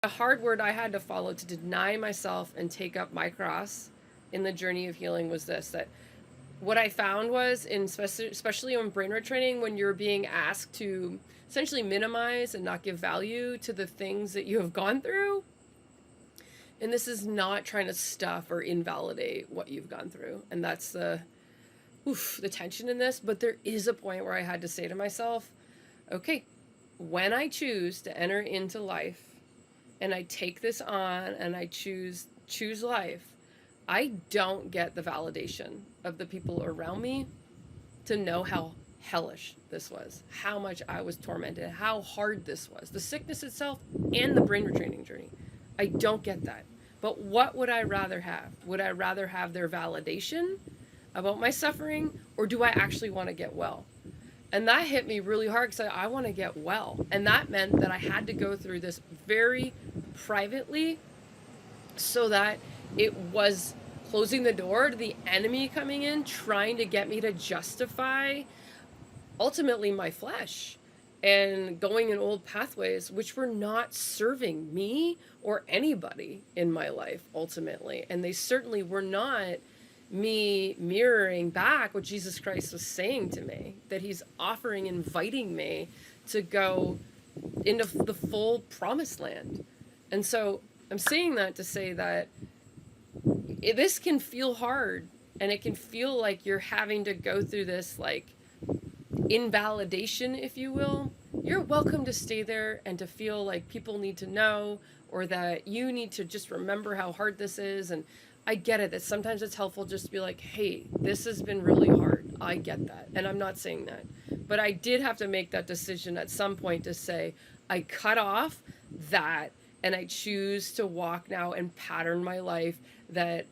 A hard word I had to follow to deny myself and take up my cross in the journey of healing was this, that what I found was, in especially on brain retraining, when you're being asked to essentially minimize and not give value to the things that you have gone through, and this is not trying to stuff or invalidate what you've gone through, and that's the tension in this, but there is a point where I had to say to myself, okay, when I choose to enter into life and I take this on and I choose life, I don't get the validation of the people around me to know how hellish this was, how much I was tormented, how hard this was, the sickness itself and the brain retraining journey. I don't get that. But what would I rather have? Would I rather have their validation about my suffering, or do I actually want to get well? And that hit me really hard because I want to get well. And that meant that I had to go through this very privately so that it was closing the door to the enemy coming in, trying to get me to justify ultimately my flesh and going in old pathways, which were not serving me or anybody in my life ultimately. And they certainly were not me mirroring back what Jesus Christ was saying to me, that he's offering, inviting me to go into the full promised land. And so I'm saying that to say that this can feel hard, and it can feel like you're having to go through this like invalidation, if you will. You're welcome to stay there and to feel like people need to know, or that you need to just remember how hard this is. And I get it, that sometimes it's helpful just to be like, hey, this has been really hard. I get that. And I'm not saying that. But I did have to make that decision at some point to say, I cut off that and I choose to walk now and pattern my life that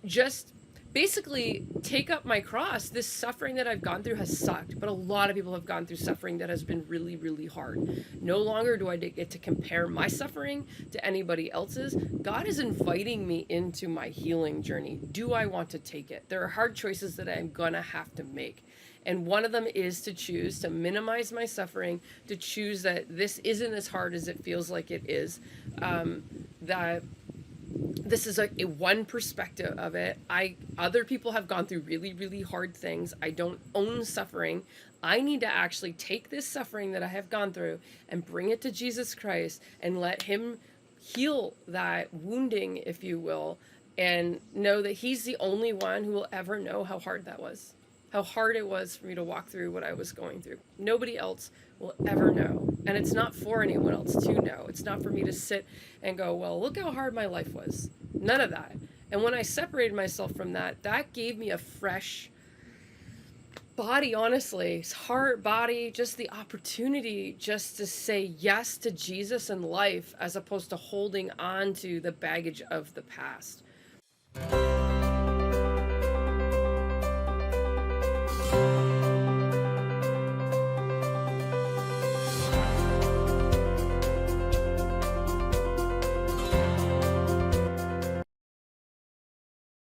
just basically take up my cross. This suffering that I've gone through has sucked, but a lot of people have gone through suffering that has been really, really hard. No longer do I get to compare my suffering to anybody else's. God is inviting me into my healing journey. Do I want to take it? There are hard choices that I'm gonna have to make. And one of them is to choose to minimize my suffering, to choose that this isn't as hard as it feels like it is, that this is a one perspective of it. Other people have gone through really, really hard things. I don't own suffering. I need to actually take this suffering that I have gone through and bring it to Jesus Christ and let him heal that wounding, if you will, and know that he's the only one who will ever know how hard that was, how hard it was for me to walk through what I was going through. Nobody else will ever know. And it's not for anyone else to know. It's not for me to sit and go, well, look how hard my life was. None of that. And when I separated myself from that, that gave me a fresh body, honestly, heart, body, just the opportunity just to say yes to Jesus and life, as opposed to holding on to the baggage of the past.